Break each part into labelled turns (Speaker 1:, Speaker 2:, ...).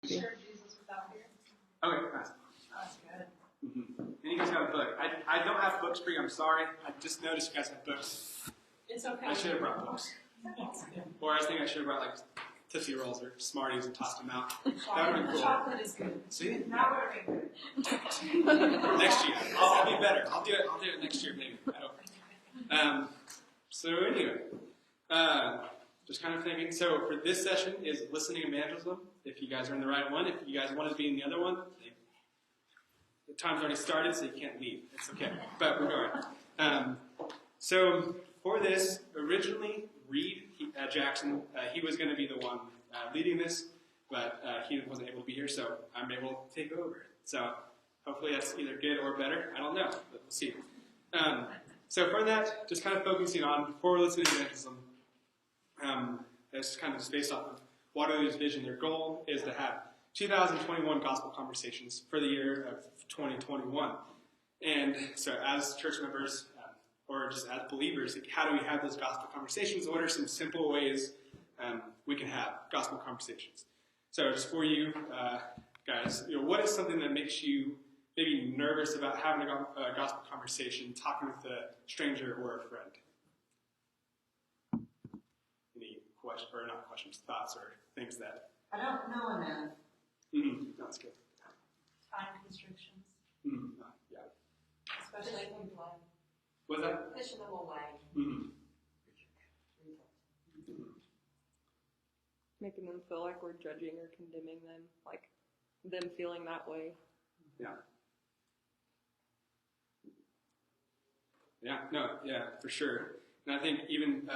Speaker 1: Share Jesus without fear.
Speaker 2: Okay, nice.
Speaker 1: That's good.
Speaker 2: Mm-hmm. And you guys have a book. I don't have books for you. I'm sorry. I just noticed you guys have books.
Speaker 1: It's okay.
Speaker 2: I should have brought books. Or I think I should have brought like Tootsie Rolls or Smarties and tossed them out. That would have been cool.
Speaker 1: Chocolate is good.
Speaker 2: See?
Speaker 1: That would have been good.
Speaker 2: Next year. I'll be better. I'll do it next year maybe. I hope. So anyway, just kind of thinking. So for this session is listening evangelism. If you guys are in the right one, if you guys wanted to be in the other one, the time's already started, so you can't leave. It's okay. But we're going. So for this, originally Reed Jackson, he was going to be the one leading this, but he wasn't able to be here, so I'm able to take over. So hopefully that's either good or better. I don't know, but we'll see. So for that, just kind of focusing on for listening evangelism. That's kind of just based off of Waterloo's vision. Their goal is to have 2021 gospel conversations for the year of 2021. And so as church members, or just as believers, how do we have those gospel conversations? What are some simple ways we can have gospel conversations? So just for you guys, what is something that makes you maybe nervous about having a gospel conversation, talking with a stranger or a friend? Any questions, or not questions, thoughts, or things that...
Speaker 3: I don't know enough.
Speaker 2: That's good.
Speaker 1: Time constrictions.
Speaker 2: Yeah.
Speaker 1: Especially if we play.
Speaker 2: What's that?
Speaker 1: Pushing them away.
Speaker 4: Making them feel like we're judging or condemning them, like them feeling that way.
Speaker 2: Yeah, for sure. And I think even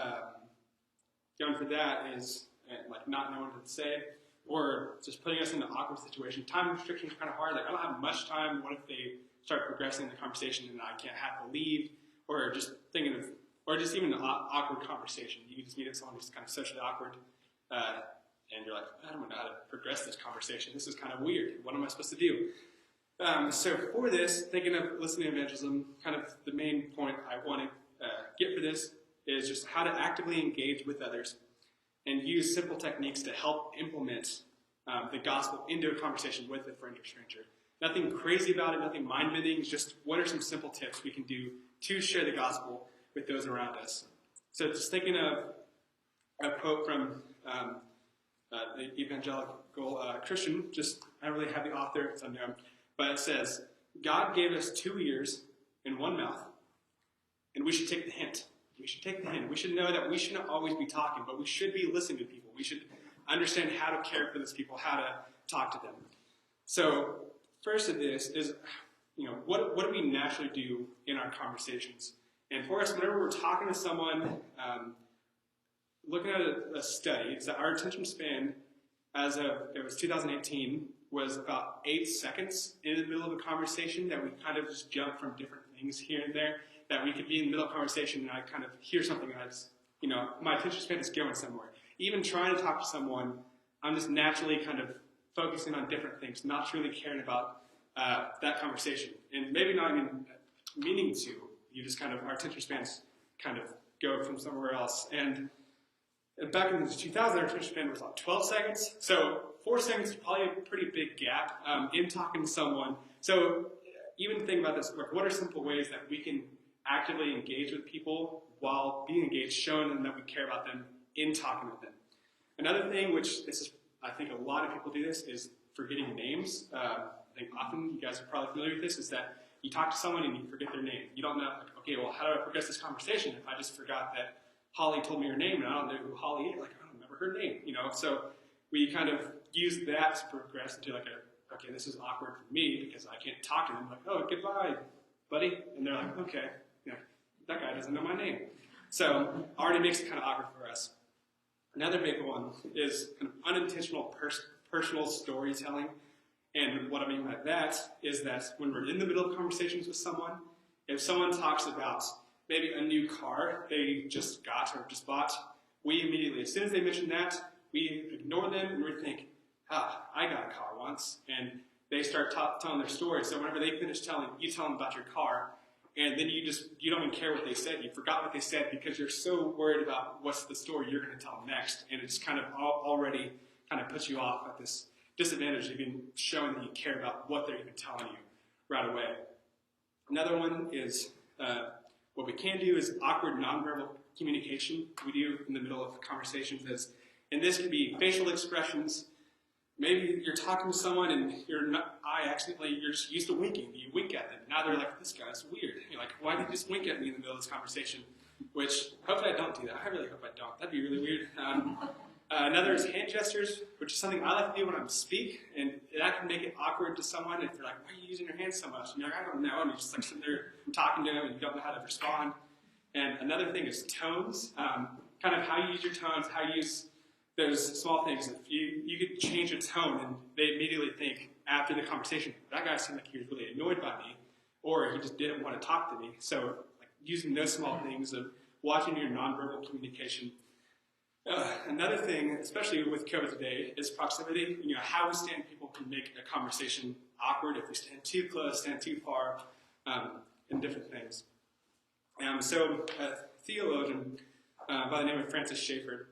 Speaker 2: going for that is like not knowing what to say, or just putting us in an awkward situation. Time restrictions are kind of hard. Like I don't have much time. What if they start progressing the conversation and I can't have to leave? Or just thinking of, or just even an awkward conversation. You just meet someone who's kind of socially awkward, and you're like, I don't know how to progress this conversation. This is kind of weird. What am I supposed to do? So for this, thinking of listening evangelism, kind of the main point I want to get for this is just how to actively engage with others and use simple techniques to help implement the gospel into a conversation with a friend or stranger. Nothing crazy about it, nothing mind-bending, just what are some simple tips we can do to share the gospel with those around us. So just thinking of a quote from the evangelical Christian, I don't really have the author, it's unknown, but it says, God gave us 2 ears and 1 mouth, and we should take the hint. We should take the hint. We should know that we shouldn't always be talking, but we should be listening to people. We should understand how to care for those people, how to talk to them. So first of this is, what do we naturally do in our conversations? And for us, whenever we're talking to someone, looking at a study, it's that our attention span as of, it was 2018, was about 8 seconds in the middle of a conversation, that we kind of just jump from different things here and there, that we could be in the middle of a conversation and I kind of hear something and I just, my attention span is going somewhere. Even trying to talk to someone, I'm just naturally kind of focusing on different things, not truly caring about that conversation. And maybe not even meaning to. You just kind of, our attention spans kind of go from somewhere else. And back in the 2000s, our attention span was about 12 seconds. So 4 seconds is probably a pretty big gap in talking to someone. So even think about this, like what are simple ways that we can actively engage with people while being engaged, showing them that we care about them in talking with them. Another thing, which this is, I think a lot of people do this, is forgetting names. I think often, you guys are probably familiar with this, is that you talk to someone and you forget their name. You don't know, like, okay, well, how do I progress this conversation if I just forgot that Holly told me her name and I don't know who Holly is? Like, I don't remember her name, So we kind of use that to progress into like okay, this is awkward for me because I can't talk to them. I'm like, oh, goodbye, buddy. And they're like, okay, that guy doesn't know my name. So already makes it kind of awkward for us. Another big one is kind of unintentional personal storytelling. And what I mean by that is that when we're in the middle of conversations with someone, if someone talks about maybe a new car they just got or just bought, we immediately, as soon as they mention that, we ignore them and we think, I got a car once. And they start telling their story. So whenever they finish telling, you tell them about your car, and then you don't even care what they said. You forgot what they said because you're so worried about what's the story you're going to tell them next. And it just kind of already kind of puts you off at this disadvantage of even showing that you care about what they're even telling you right away. Another one is what we can do is awkward nonverbal communication we do in the middle of conversations. And this can be facial expressions. Maybe you're talking to someone and you're just used to winking. You wink at them. Now they're like, this guy's weird. You're like, why did you just wink at me in the middle of this conversation? Which, hopefully I don't do that. I really hope I don't. That'd be really weird. Another is hand gestures, which is something I like to do when I speak, and that can make it awkward to someone if they're like, why are you using your hands so much? And you're like, I don't know, and you're just like sitting there talking to them and you don't know how to respond. And another thing is tones, kind of how you use your tones, how you use those small things. If you could change a tone and they immediately think after the conversation, that guy seemed like he was really annoyed by me, or he just didn't want to talk to me. So like using those small things of watching your nonverbal communication. Another thing, especially with COVID today, is proximity. How we stand people can make a conversation awkward if we stand too close, stand too far, and different things. So a theologian by the name of Francis Schaeffer,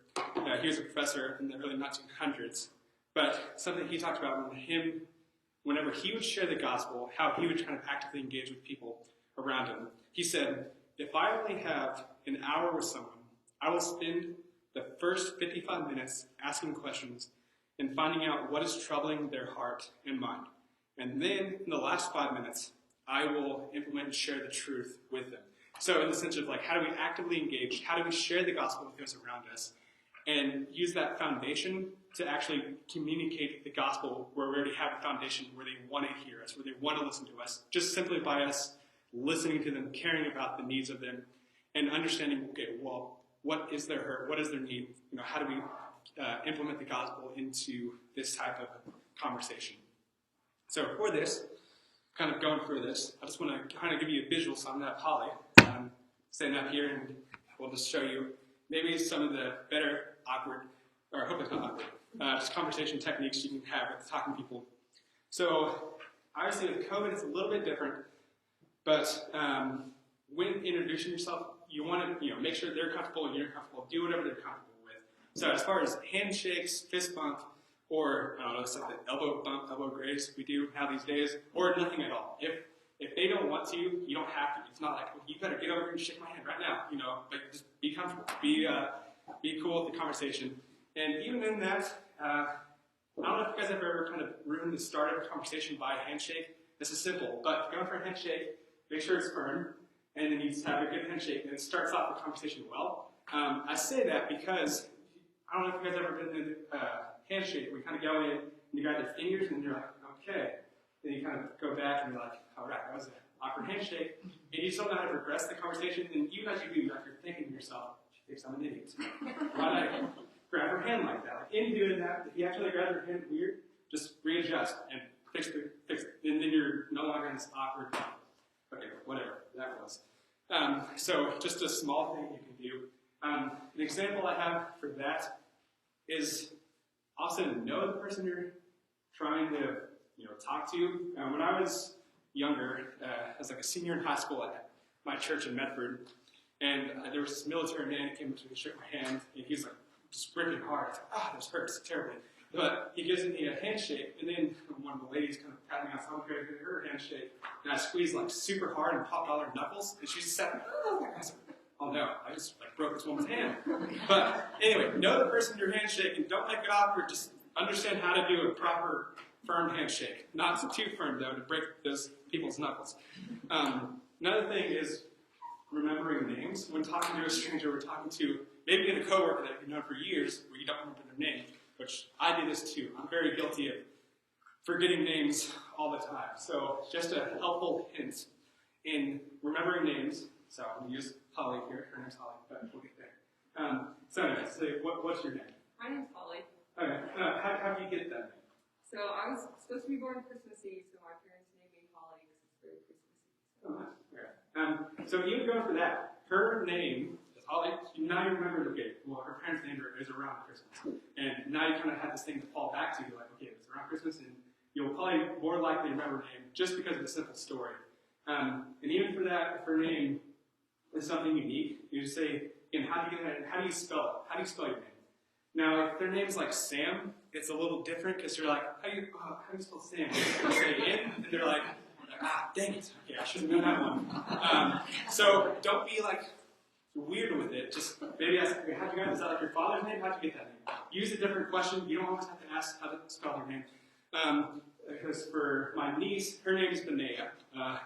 Speaker 2: he was a professor in the early 1900s, but something he talked about whenever he would share the gospel, how he would kind of actively engage with people around him. He said, if I only have an hour with someone, I will spend the first 55 minutes asking questions and finding out what is troubling their heart and mind. And then, in the last 5 minutes, I will implement and share the truth with them. So in the sense of like, how do we actively engage? How do we share the gospel with those around us? And use that foundation to actually communicate the gospel where we already have a foundation, where they want to hear us, where they want to listen to us, just simply by us listening to them, caring about the needs of them, and understanding, okay, well, what is their hurt? What is their need? How do we implement the gospel into this type of conversation? So for this, kind of going through this, I just want to kind of give you a visual. So I'm going to have Holly stand up here, and we'll just show you maybe some of the better awkward, or hopefully not awkward, just conversation techniques you can have with talking to people. So obviously with COVID, it's a little bit different, but when introducing yourself, you want to make sure they're comfortable and you're comfortable. Do whatever they're comfortable with. So as far as handshakes, fist bump, or something elbow bump, elbow graze we do now these days, or nothing at all. If they don't want to, you don't have to. It's not like, well, you better get over here and shake my hand right now. Like just be comfortable, be cool with the conversation. And even in that, I don't know if you guys have ever kind of ruined the start of a conversation by a handshake. This is simple, but going for a handshake, make sure it's firm. And then you just have a good handshake, and it starts off the conversation well. I say that because, I don't know if you guys ever been in a handshake. We kind of go in, and you grab their fingers, and you're like, okay. Then you kind of go back, and you're like, all right, that was an awkward handshake. And you still know how to progress the conversation, and even as you do, you're thinking to yourself, she thinks I'm an idiot. Why did I grab her hand like that? Like, in doing that, if you actually grab her hand weird, just readjust and fix it. And then you're no longer in this awkward, okay, whatever that was. So just a small thing you can do. An example I have for that is also know the person you're trying to talk to. When I was younger, I was like a senior in high school at my church in Medford, and there was this military man who came up to me and shook my hand, and he's like just ripping hard. I was like, this hurts terribly. But he gives me a handshake, and then one of the ladies kind of patting me on some crazy her handshake, and I squeezed like super hard and popped all her knuckles, and she just sat there, oh no, I just broke this woman's hand. But anyway, know the person you're handshaking, don't make it awkward, just understand how to do a proper firm handshake. Not too firm though, to break those people's knuckles. Another thing is remembering names. When talking to a stranger, we're talking to maybe a coworker that you've known for years, where you don't remember their name. Which I do this too. I'm very guilty of forgetting names all the time. So just a helpful hint in remembering names. So I'm going to use Holly here. Her name's Holly, but we'll get there. So anyway, what's your name?
Speaker 4: My name's Holly.
Speaker 2: Okay. How do you get that name?
Speaker 4: So I was supposed to be born Christmas Eve, so my parents named me Holly because it's very Christmas Eve.
Speaker 2: Oh, nice. Okay. So even going for that, her name is Holly. Now you remember, okay, well, her parents named her is around Christmas. And now you kind of have this thing to fall back to, like, okay, it's around Christmas, and you'll probably more likely remember her name just because of the simple story. And even for that, if her name is something unique, you just say, and how do you spell it? How do you spell your name? Now, if their name's like Sam, it's a little different because you're like, how are you supposed to say it? You say in, and they're like, dang it, okay, I should have known that one. So don't be like weird with it. Just maybe ask, how'd you get, is that like your father's name? How'd you get that name? Use a different question. You don't always have to ask how to spell her name. Because for my niece, her name is Benea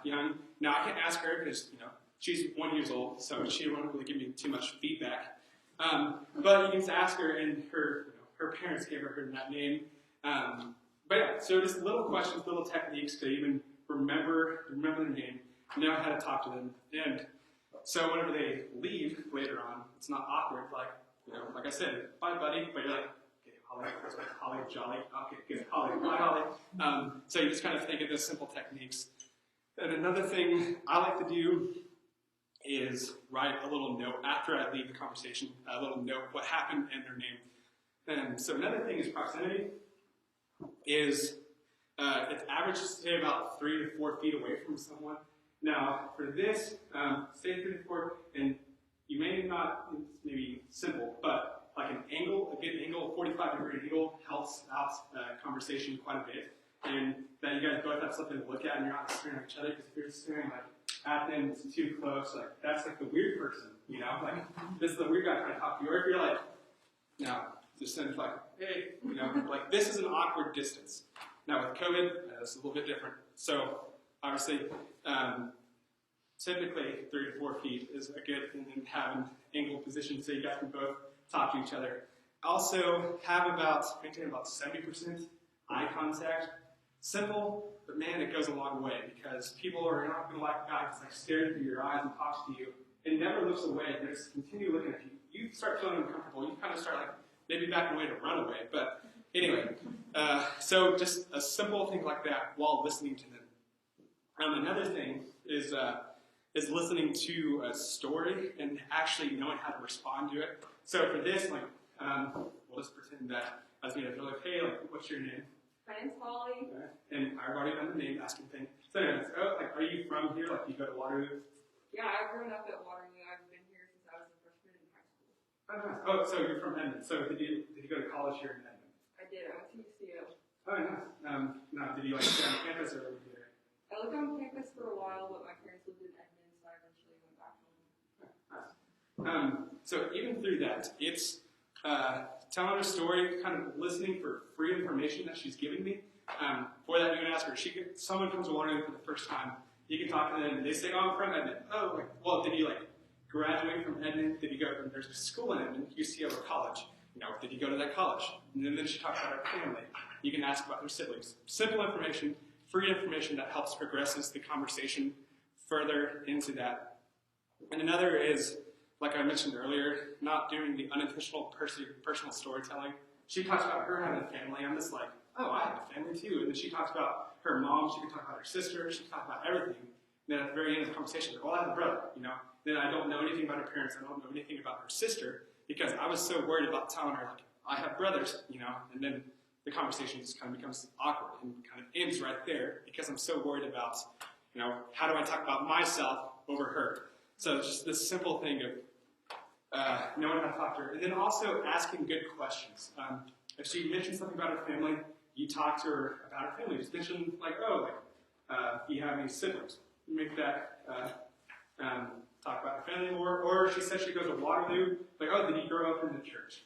Speaker 2: Young. Now I can't ask her because she's 1 year old, so she won't really give me too much feedback. But you can just ask her, and her parents gave her that name. But yeah, so just little questions, little techniques to even remember their name, know how to talk to them, and so whenever they leave later on, it's not awkward. Like I said, bye, buddy. But you're like, okay, Holly, Jolly. Okay, good, Holly, bye, Holly. So you just kind of think of those simple techniques. And another thing I like to do is write a little note after I leave the conversation, a little note what happened and their name. And so another thing is proximity. It's average to stay about 3 to 4 feet away from someone. Now, for this, stay 3 to 4, and you may not, it's maybe simple, but like a good angle, 45-degree angle helps out conversation quite a bit. And that you guys both have something to look at, and you're not staring at each other, because if you're staring like at them, it's too close, like that's like the weird person, like this is the weird guy trying to talk to you. Or if you're like, just send like, hey, like this is an awkward distance. Now with COVID, it's a little bit different. So obviously, typically 3 to 4 feet is a good, and then have an angled position so you guys can both talk to each other. Also, maintain about 70% eye contact. Simple, but man, it goes a long way because people are not going to like a guy who's like staring through your eyes and talks to you and never looks away. They just continue looking at you. You start feeling uncomfortable. You kind of start like maybe backing away to run away. But anyway, so just a simple thing like that while listening to them. Another thing is listening to a story and actually knowing how to respond to it. So for this, we'll just pretend that I was going to be like, hey, what's your name?
Speaker 4: My name's Holly.
Speaker 2: And I've already done the name asking thing. So anyways, are you from here? Like, you go to Waterloo?
Speaker 4: Yeah, I've grown up at Waterloo. I've been here since I was a freshman in high school.
Speaker 2: Oh, nice. Oh, so you're from Edmond. So did you go to college here in Edmond?
Speaker 4: I did. I went to UCO.
Speaker 2: Oh, nice. Now, did you stay on campus or over here?
Speaker 4: I lived on campus for a while, but my parents lived in Edmond, so I eventually went back home.
Speaker 2: Nice. So even through that, it's telling her story, kind of listening for free information that she's giving me. For that, you can ask her. Someone comes to Waterloo for the first time. You can talk to them, and they say, "Oh, I'm from Edmond." Oh, well, did you graduate from Edmond? Did you go? There's a school in Edmond, UCO or college. Did you go to that college? And then she talks about her family. You can ask about their siblings. Simple information, free information that helps progresses the conversation further into that. And another is, like I mentioned earlier, not doing the unintentional personal storytelling. She talks about her having a family. I'm just like, oh, I have a family too. And then she talks about her mom. She can talk about her sister. She can talk about everything. And then at the very end of the conversation, like, well, I have a brother, Then I don't know anything about her parents. I don't know anything about her sister because I was so worried about telling her, like, I have brothers, And then the conversation just kind of becomes awkward and kind of ends right there because I'm so worried about, how do I talk about myself over her? So it's just this simple thing of knowing how to talk to her. And then also asking good questions. If she mentions something about her family, you talk to her about her family. Just mention, do you have any siblings? Make that, talk about her family more. Or she says she goes to Waterloo, did you grow up in the church?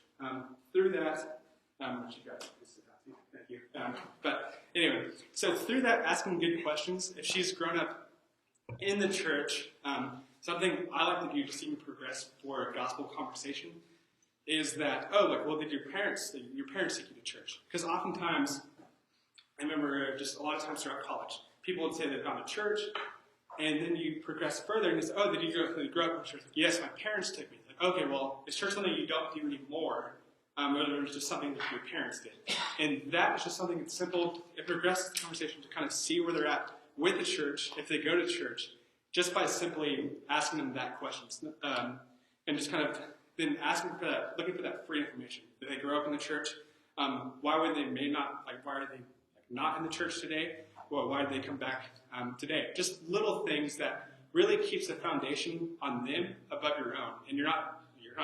Speaker 2: Through that, thank you. But anyway, so through that, asking good questions, if she's grown up in the church, something I like to do to see you progress for a gospel conversation is that, did your parents take you to church? Because oftentimes, I remember just a lot of times throughout college, people would say they've gone to church, and then you progress further and you say, did you grow up in church? Yes, my parents took me. Okay, well, is church something you don't do anymore? Or it was just something that your parents did? And that was just something that's simple. It progresses the conversation to kind of see where they're at with the church, if they go to church, just by simply asking them that question. And just kind of then asking for that, looking for that free information. Did they grow up in the church? Why are they not in the church today? Well, why did they come back today? Just little things that really keeps the foundation on them above your own. And you're not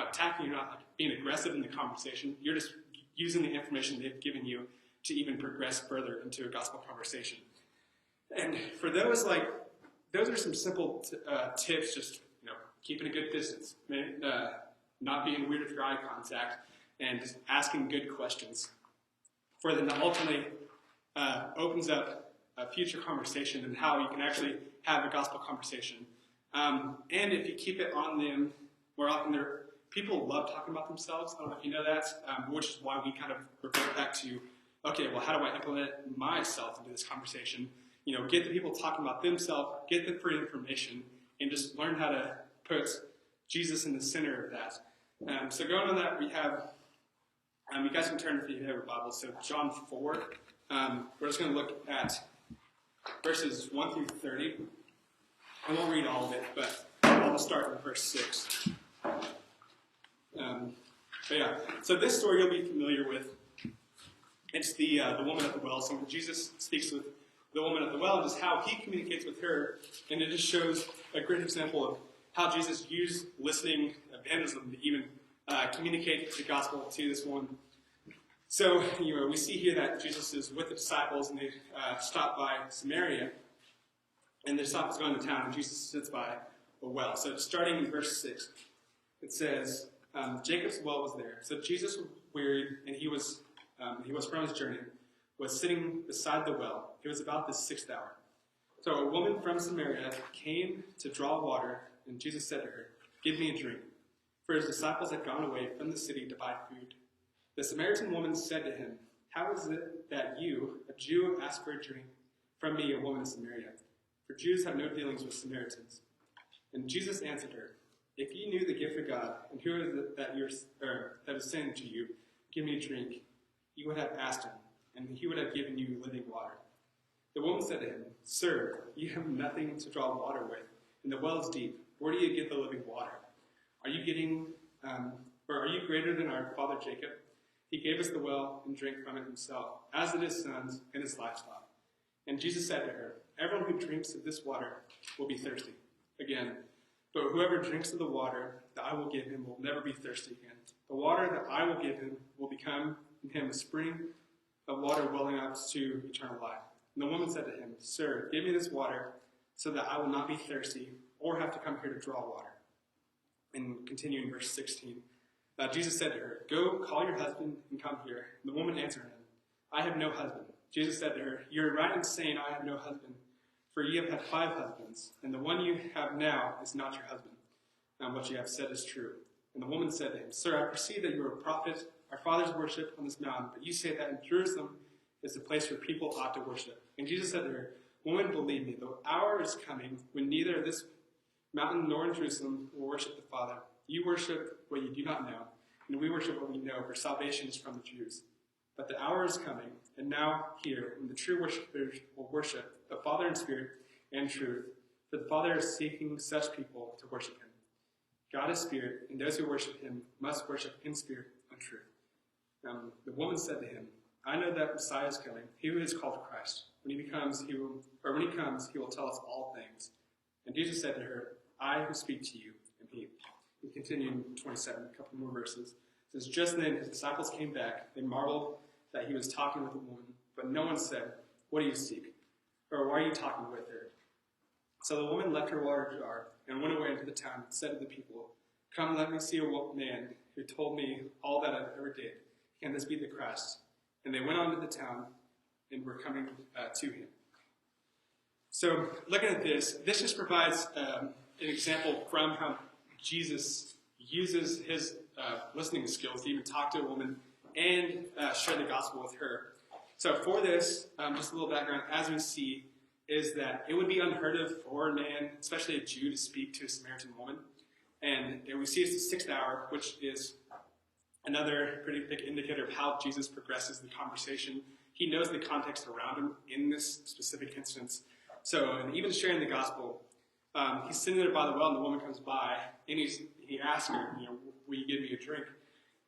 Speaker 2: attacking, you're not being aggressive in the conversation. You using the information they've given you to even progress further into a gospel conversation. And for those, those are some simple tips, just, keeping a good distance, not being weird with your eye contact, and just asking good questions. For then ultimately opens up a future conversation and how you can actually have a gospel conversation. And if you keep it on them, more often people love talking about themselves. I don't know if you know that, which is why we kind of revert back to, okay, well, how do I implement myself into this conversation? Get the people talking about themselves, get them free information, and just learn how to put Jesus in the center of that. So going on that, we have, you guys can turn if you have your Bible, so John 4. We're just going to look at verses 1 through 30. I won't read all of it, but I'll start with verse 6. So this story you'll be familiar with. It's the woman at the well. So when Jesus speaks with the woman at the well, just how he communicates with her, and it just shows a great example of how Jesus used listening, evangelism, to even communicate the gospel to this woman. So, we see here that Jesus is with the disciples, and they stop by Samaria, and the disciples go into town, and Jesus sits by a well. So starting in verse 6, it says, Jacob's well was there. So Jesus was wearied, and he was from his journey, was sitting beside the well. It was about the 6th hour. So a woman from Samaria came to draw water, and Jesus said to her, "Give me a drink." For his disciples had gone away from the city to buy food. The Samaritan woman said to him, "How is it that you, a Jew, ask for a drink from me, a woman of Samaria? For Jews have no dealings with Samaritans." And Jesus answered her, "If you knew the gift of God, and who is it that is saying to you, 'Give me a drink,' you would have asked him, and he would have given you living water." The woman said to him, "Sir, you have nothing to draw water with, and the well is deep. Where do you get the living water? Are you greater than our father Jacob? He gave us the well and drank from it himself, as did his sons and his livestock." And Jesus said to her, "Everyone who drinks of this water will be thirsty again. But whoever drinks of the water that I will give him will never be thirsty again. The water that I will give him will become in him a spring of water welling up to eternal life." And the woman said to him, "Sir, give me this water so that I will not be thirsty or have to come here to draw water." And continuing verse 16, Jesus said to her, "Go, call your husband and come here." And the woman answered him, "I have no husband." Jesus said to her, "You are right in saying, 'I have no husband,' for you have had 5 husbands, and the one you have now is not your husband. And what you have said is true." And the woman said to him, "Sir, I perceive that you are a prophet. Our fathers worshipped on this mountain, but you say that in Jerusalem is the place where people ought to worship." And Jesus said to her, "Woman, believe me, the hour is coming when neither this mountain nor in Jerusalem will worship the Father. You worship what you do not know, and we worship what we know, for salvation is from the Jews. But the hour is coming, and now here, when the true worshipers will worship the Father in spirit and truth, for the Father is seeking such people to worship him. God is spirit, and those who worship him must worship in spirit and truth." The woman said to him, "I know that Messiah is coming, he who is called Christ. When he comes, he will tell us all things." And Jesus said to her, "I who speak to you am he." We continue in 27, a couple more verses. It says, "Just then his disciples came back. They marveled that he was talking with a woman, but no one said, 'What do you seek?' Or 'Why are you talking with her?' So the woman left her water jar and went away into the town and said to the people, 'Come, let me see a man who told me all that I ever did. Can this be the Christ?' And they went on to the town and were coming to him." So looking at this just provides an example from how Jesus uses his listening skills to even talk to a woman and share the gospel with her. So for this, just a little background, as we see, is that it would be unheard of for a man, especially a Jew, to speak to a Samaritan woman. And we see it's the 6th hour, which is another pretty big indicator of how Jesus progresses the conversation. He knows the context around him in this specific instance. So, and even sharing the gospel, he's sitting there by the well, and the woman comes by, and he asks her, "Will you give me a drink?"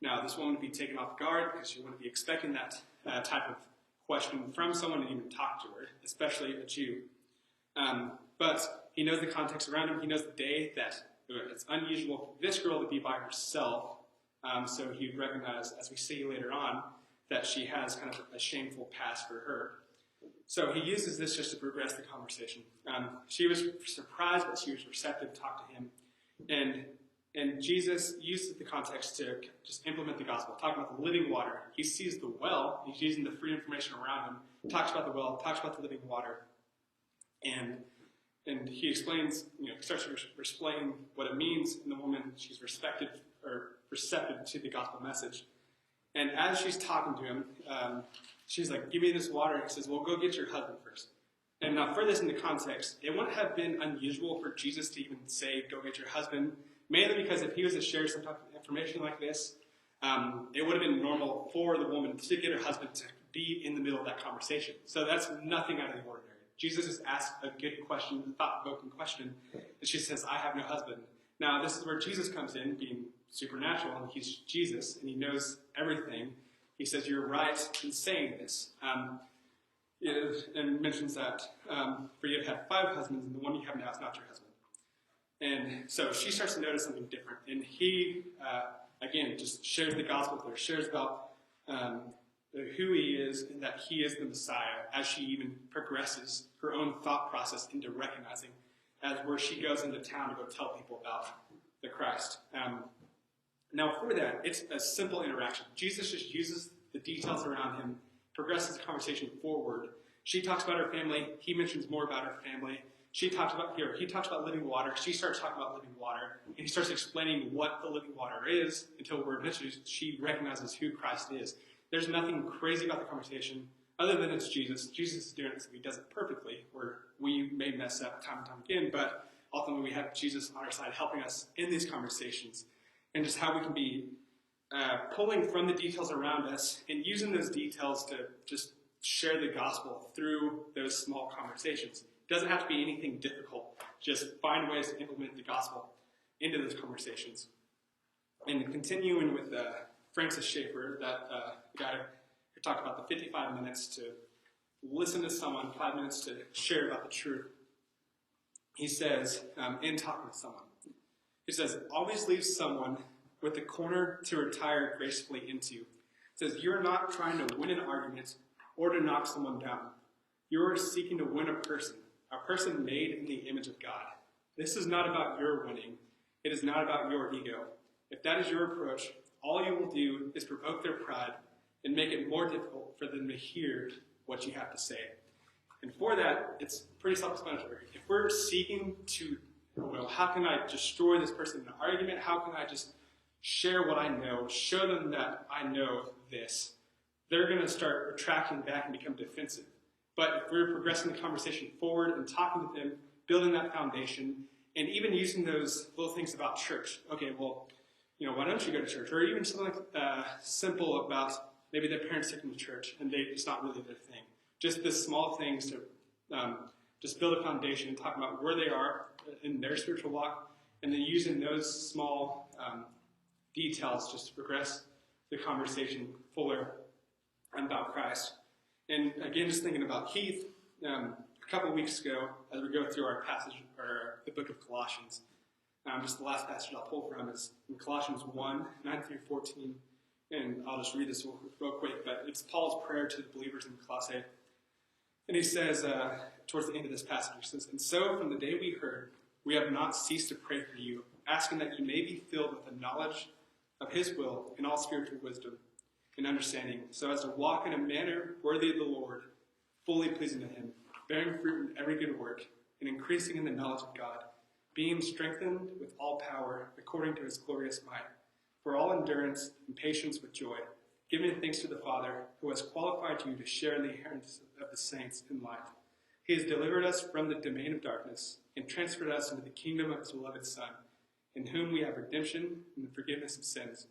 Speaker 2: Now, this woman would be taken off guard because she wouldn't be expecting that type of question from someone to even talk to her, especially a Jew. But he knows the context around him. He knows the day that it's unusual for this girl to be by herself. So he would recognize, as we see later on, that she has kind of a shameful past for her. So he uses this just to progress the conversation. She was surprised, but she was receptive to talk to him. And Jesus uses the context to just implement the gospel, talking about the living water. He sees the well. He's using the free information around him. Talks about the well, talks about the living water. And he explains, starts to explain what it means. And the woman, she's receptive to the gospel message. And as she's talking to him, she's like, give me this water. And he says, well, go get your husband first. And now for this into context, it wouldn't have been unusual for Jesus to even say, go get your husband, mainly because if he was to share some type of information like this, it would have been normal for the woman to get her husband to be in the middle of that conversation. So that's nothing out of the ordinary. Jesus just asked a good question, a thought-provoking question, and she says, I have no husband. Now, this is where Jesus comes in, being supernatural, and he's Jesus, and he knows everything. He says, you're right in saying this. And mentions that for you to have 5 husbands, and the one you have now is not your husband. And so she starts to notice something different. And he, again, just shares the gospel with her, shares about who he is and that he is the Messiah as she even progresses her own thought process into recognizing as where she goes into town to go tell people about the Christ. Now for that, it's a simple interaction. Jesus just uses the details around him, progresses the conversation forward. She talks about her family. He mentions more about her family. He talks about living water. She starts talking about living water. And he starts explaining what the living water is until where eventually she recognizes who Christ is. There's nothing crazy about the conversation other than it's Jesus. Jesus is doing it so he does it perfectly, where we may mess up time and time again, but ultimately we have Jesus on our side helping us in these conversations and just how we can be pulling from the details around us and using those details to just share the gospel through those small conversations. It doesn't have to be anything difficult. Just find ways to implement the gospel into those conversations. And continuing with Francis Schaeffer, that guy who talked about the 55 minutes to listen to someone, 5 minutes to share about the truth. He says, in talking to someone, he says, always leave someone with a corner to retire gracefully into. It says, you're not trying to win an argument or to knock someone down. You're seeking to win a person made in the image of God. This is not about your winning. It is not about your ego. If that is your approach, all you will do is provoke their pride and make it more difficult for them to hear what you have to say. And for that, it's pretty self-explanatory. If we're seeking to, how can I destroy this person in an argument? How can I just share what I know, show them that I know this? They're going to start retracting back and become defensive. But if we're progressing the conversation forward and talking to them, building that foundation, and even using those little things about church. Okay, well, why don't you go to church? Or even something like simple about maybe their parents took them to church and it's not really their thing. Just the small things to just build a foundation and talk about where they are in their spiritual walk, and then using those small details just to progress the conversation fuller about Christ. And again, just thinking about Keith, a couple of weeks ago, as we go through our passage, or the book of Colossians, just the last passage I'll pull from is in Colossians 1, 9 through 14. And I'll just read this real quick, but it's Paul's prayer to the believers in Colossae. And he says, towards the end of this passage, he says, and so from the day we heard, we have not ceased to pray for you, asking that you may be filled with the knowledge of his will in all spiritual wisdom and understanding, so as to walk in a manner worthy of the Lord, fully pleasing to him, bearing fruit in every good work, and increasing in the knowledge of God, being strengthened with all power according to his glorious might, for all endurance and patience with joy, giving thanks to the Father, who has qualified you to share in the inheritance of the saints in light. He has delivered us from the domain of darkness and transferred us into the kingdom of his beloved Son, in whom we have redemption and the forgiveness of sins.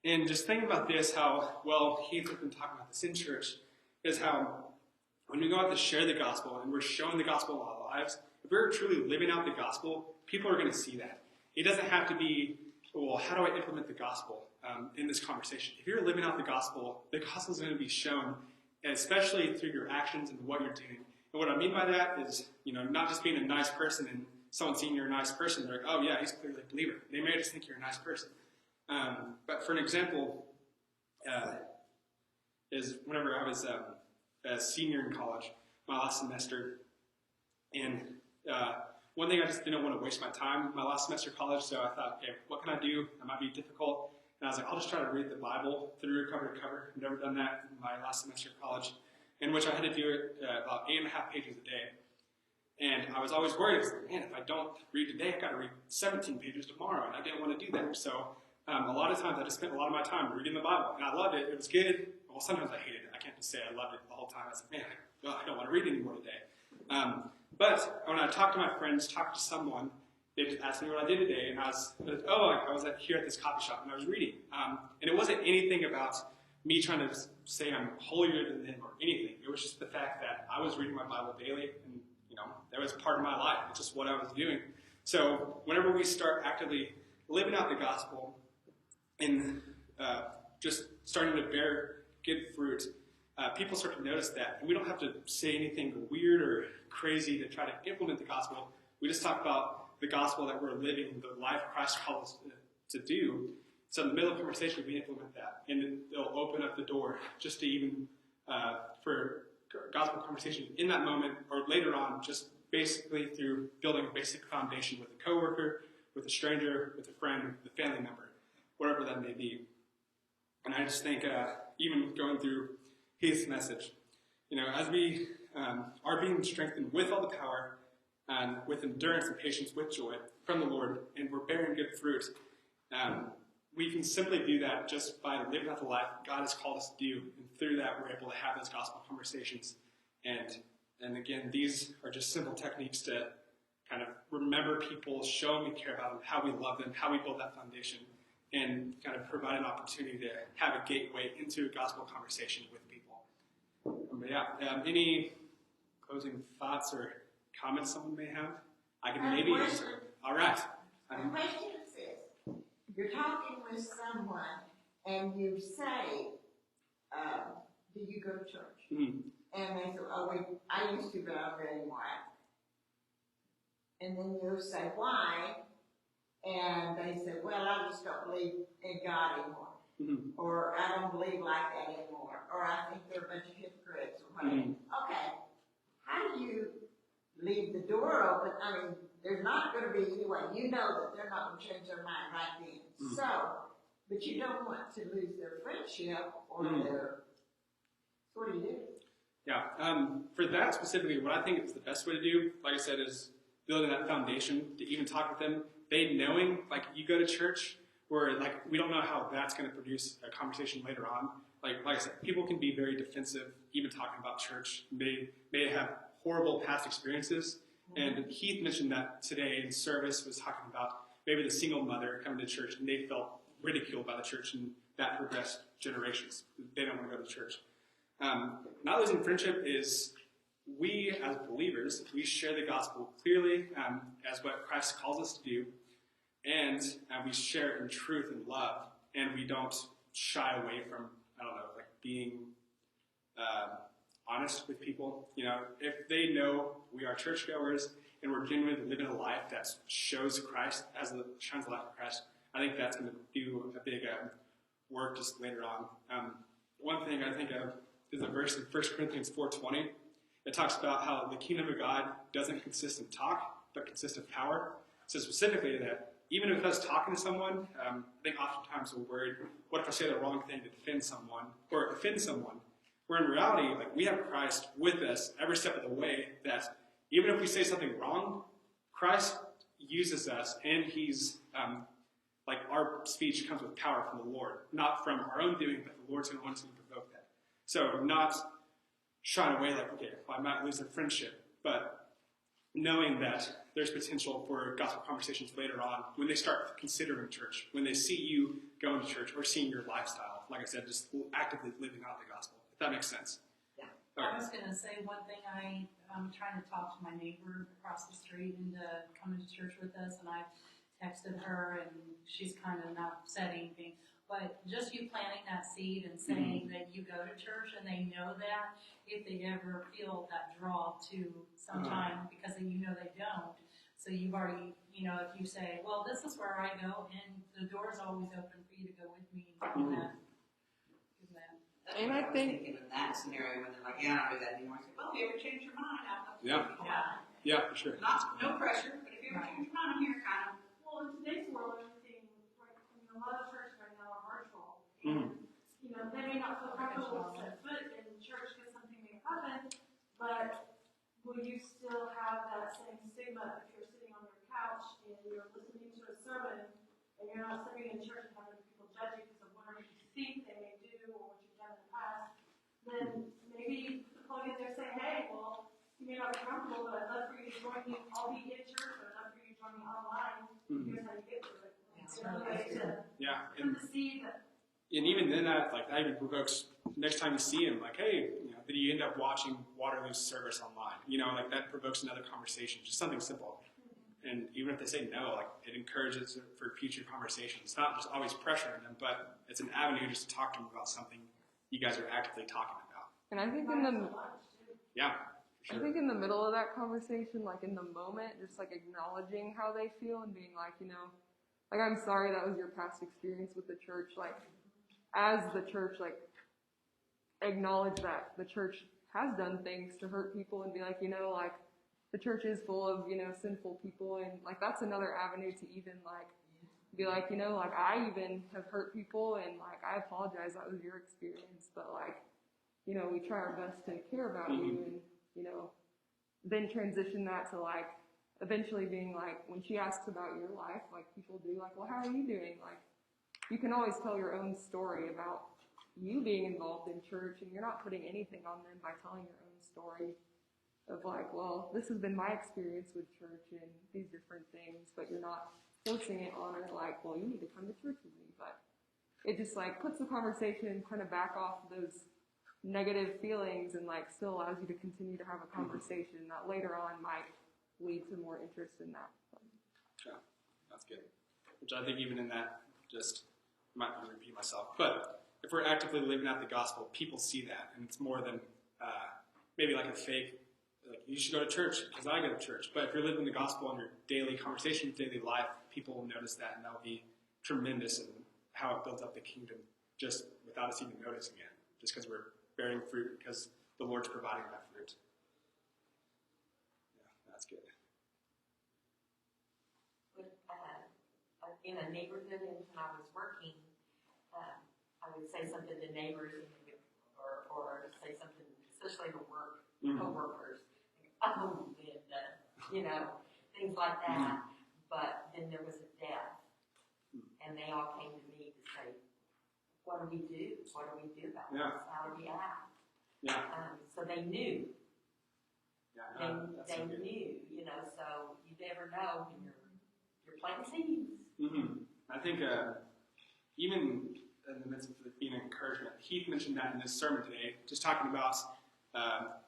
Speaker 2: And just thinking about this, how Heath has been talking about this in church, is how when we go out to share the gospel and we're showing the gospel in our lives, if we're truly living out the gospel, people are going to see that. It doesn't have to be, how do I implement the gospel in this conversation? If you're living out the gospel is going to be shown, especially through your actions and what you're doing. And what I mean by that is, not just being a nice person and someone seeing you're a nice person, they're like, oh yeah, he's clearly a believer. They may just think you're a nice person. But for an example, is whenever I was a senior in college, my last semester, and one thing I just didn't want to waste my time my last semester of college, so I thought, okay, what can I do? That might be difficult. And I was like, I'll just try to read the Bible through cover to cover. I've never done that in my last semester of college, in which I had to do it about 8.5 pages a day. And I was always worried, man, if I don't read today, I've got to read 17 pages tomorrow, and I didn't want to do that. So a lot of times I just spent a lot of my time reading the Bible, and I loved it. It was good. Well, sometimes I hated it. I can't just say I loved it the whole time. I was like, man, I don't want to read anymore today. But when I talked to my friends, talked to someone, they just asked me what I did today, and I was here at this coffee shop, and I was reading. And it wasn't anything about me trying to say I'm holier than them or anything. It was just the fact that I was reading my Bible daily, and that was part of my life. It's just what I was doing. So whenever we start actively living out the gospel and just starting to bear good fruit, people start to notice that. And we don't have to say anything weird or crazy to try to implement the gospel. We just talk about the gospel that we're living, the life Christ called us to do. So in the middle of the conversation, we implement that. And it'll open up the door just to even for gospel conversation in that moment or later on, just basically through building a basic foundation with a coworker, with a stranger, with a friend, with a family member, whatever that may be. And I just think even going through Heath's message, as we are being strengthened with all the power and with endurance and patience with joy from the Lord, and we're bearing good fruit, we can simply do that just by living out the life God has called us to do. And through that, we're able to have those gospel conversations. And again, these are just simple techniques to kind of remember people, show them we care about them, how we love them, how we build that foundation, and kind of provide an opportunity to have a gateway into a gospel conversation with people. But yeah, any closing thoughts or comments someone may have? I can maybe answer. All right.
Speaker 3: The question is this. You're talking with someone and you say, do you go to church?
Speaker 2: Mm-hmm.
Speaker 3: And they say, I used to, but I'm not anymore. And then you say, why? And they say, well, I just don't believe in God anymore.
Speaker 2: Mm-hmm.
Speaker 3: Or I don't believe like that anymore. Or I think they're a bunch of hypocrites or whatever.
Speaker 2: Mm-hmm.
Speaker 3: Okay. How do you leave the door open? I mean, there's not going to be anyway. You know that they're not going to change their mind right then.
Speaker 2: Mm-hmm.
Speaker 3: So, but you don't want to lose their friendship or their. So what do you do?
Speaker 2: Yeah. For that specifically, what I think is the best way to do, like I said, is building that foundation to even talk with them. They knowing, like, you go to church, where, like, we don't know how that's going to produce a conversation later on. Like I said, people can be very defensive, even talking about church. They may have horrible past experiences. Mm-hmm. And Heath mentioned that today in service, was talking about maybe the single mother coming to church, and they felt ridiculed by the church, and that progressed generations. They don't want to go to church. Not losing friendship is, we as believers, we share the gospel clearly as what Christ calls us to do, and we share in truth and love, and we don't shy away from, being honest with people. If they know we are churchgoers and we're genuinely living a life that shows Christ, shines the light of Christ, I think that's going to do a big work just later on. One thing I think of is a verse in 1 Corinthians 4:20. It talks about how the kingdom of God doesn't consist of talk, but consists of power. So specifically that even if us talking to someone, I think oftentimes we're worried, what if I say the wrong thing to defend someone or offend someone? Where in reality, we have Christ with us every step of the way, that even if we say something wrong, Christ uses us, and he's, our speech comes with power from the Lord, not from our own doing, but the Lord's going to want to provoke that. So not shying away I might lose their friendship, but knowing that there's potential for gospel conversations later on when they start considering church, when they see you going to church or seeing your lifestyle. Like I said, just actively living out the gospel, if that makes sense.
Speaker 3: Yeah.
Speaker 2: Okay.
Speaker 1: I was going to say one thing. I'm trying to talk to my neighbor across the street into coming to church with us, and I texted her, and she's kind of not said anything. But just you planting that seed and saying that you go to church, and they know that, if they ever feel that draw to sometime, because they don't. So you've already, if you say, well, this is where I go, and the door's always open for you to go with me, give that.
Speaker 5: That's
Speaker 4: And
Speaker 5: what
Speaker 4: I
Speaker 5: was
Speaker 4: think-
Speaker 5: thinking in that scenario when they're like, yeah, I don't do that anymore. I said, well, if you ever change your mind, I'll help you.
Speaker 2: Yeah. Yeah, for sure.
Speaker 5: No pressure, but if you ever change your mind, I'm here kind of.
Speaker 6: Well, in today's world, everything, like, I mean, a lot of churches right now are virtual.
Speaker 2: Mhm.
Speaker 6: And, you know, they may not feel comfortable to set foot in church because something may happen, but will you still have that same stigma if you're sitting on your couch and you're listening to a sermon and you're not sitting in church and having people judge you because of whatever you think they may do or what you've done in the past, then maybe plug in there and say, hey, well, you may not be comfortable, but I'd love for you to join me. I'll be in church, but I'd love for you to join me online. Here's how you get to it. It's another way to
Speaker 2: Yeah.
Speaker 6: put the seed.
Speaker 2: And even then, that even provokes next time you see him, like, hey, did you end up watching Waterloo's service online? Like that provokes another conversation, just something simple. And even if they say no, like it encourages for future conversations. It's not just always pressuring them, but it's an avenue just to talk to them about something you guys are actively talking about.
Speaker 4: And I think
Speaker 2: Yeah, for
Speaker 4: I
Speaker 2: sure.
Speaker 4: think in the middle of that conversation, like in the moment, just like acknowledging how they feel and being like, like, I'm sorry that was your past experience with the church. Like, as the church, like, acknowledge that the church has done things to hurt people and be like, like, the church is full of, sinful people. And, like, that's another avenue to even, like, be like, like, I even have hurt people and, like, I apologize. That was your experience. But, like, we try our best to care about you and, then transition that to, like, eventually being like, when she asks about your life, like people do, like, well, how are you doing? Like, you can always tell your own story about you being involved in church, and you're not putting anything on them by telling your own story of like, well, this has been my experience with church and these different things, but you're not forcing it on her like, well, you need to come to church with me. But it just like puts the conversation kind of back off those negative feelings and like still allows you to continue to have a conversation that later on might lead to more interest in that.
Speaker 2: Yeah, that's good. Which I think even in that, just might be repeat myself, but if we're actively living out the gospel, people see that, and it's more than maybe like a fake, like you should go to church because I go to church. But if you're living the gospel in your daily conversation, daily life, people will notice that, and that'll be tremendous in how it builds up the kingdom, just without us even noticing it, just because we're bearing fruit because the Lord's providing that fruit. Yeah, that's good.
Speaker 7: In a neighborhood, and when I was working, I would say something to neighbors or say something, especially to work, co-workers, and, things like that. But then there was a death, and they all came to me to say, what do we do? What do we do about this? How do we act?
Speaker 2: Yeah.
Speaker 7: So they knew.
Speaker 2: Yeah,
Speaker 7: They knew, so you never know when you're planting seeds.
Speaker 2: Mm-hmm. I think even in the midst of it being an encouragement, Heath mentioned that in his sermon today, just talking about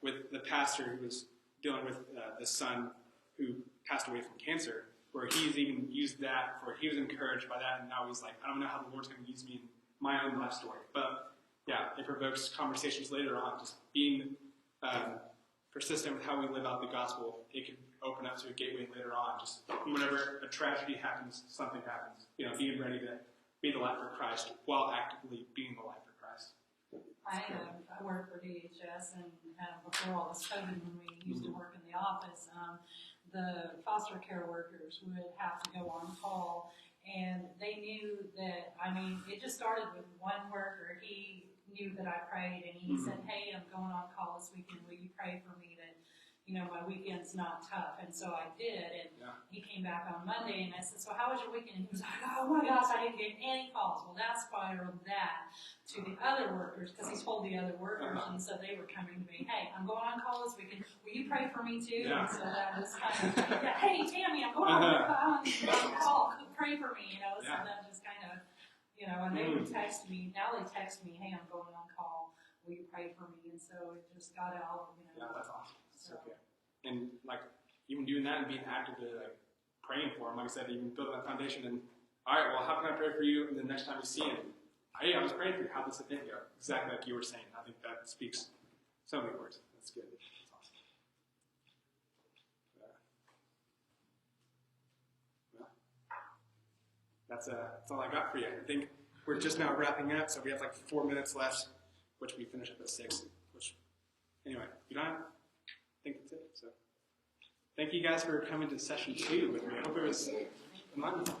Speaker 2: with the pastor who was dealing with the son who passed away from cancer, where he's even used that for, he was encouraged by that, and now he's like, I don't know how the Lord's going to use me in my own life story. But yeah, it provokes conversations later on, just being persistent with how we live out the gospel. It can open up to a gateway later on. Just whenever a tragedy happens, something happens. Being ready to be the light for Christ while actively being the light for Christ.
Speaker 1: I worked for DHS, and before all this COVID, when we used to work in the office, the foster care workers would have to go on call, and they knew that, it just started with one worker. He knew that I prayed, and he said, hey, I'm going on call this weekend. Will you pray for me that, my weekend's not tough? And so I did, and he came back on Monday, and I said, so how was your weekend? And he was like, oh my gosh, I didn't get any calls. Well, that spiraled that to the other workers, because he told the other workers, and so they were coming to me, hey, I'm going on call this weekend. Will you pray for me too?
Speaker 2: Yeah.
Speaker 1: And so that was kind of like, hey, Tammy, I'm going on call. Pray for me, So that just kind of, and they would text me. Now they text me, hey, I'm going on call. Will you pray for me? And so it just got out,
Speaker 2: Yeah, that's awesome. So good. And like even doing that and being actively like praying for him, like I said, even building that foundation. And all right, well, how can I pray for you? And the next time you see him, hey, I was praying for you. How does the thing go? Exactly like you were saying. I think that speaks so many words. That's good. That's awesome. That's all I got for you. I think we're just now wrapping up, so we have like 4 minutes left. which we finish up at 6. Which, anyway, you don't have, I think that's it. So, thank you guys for coming to session 2 with me. I hope it was enlightening.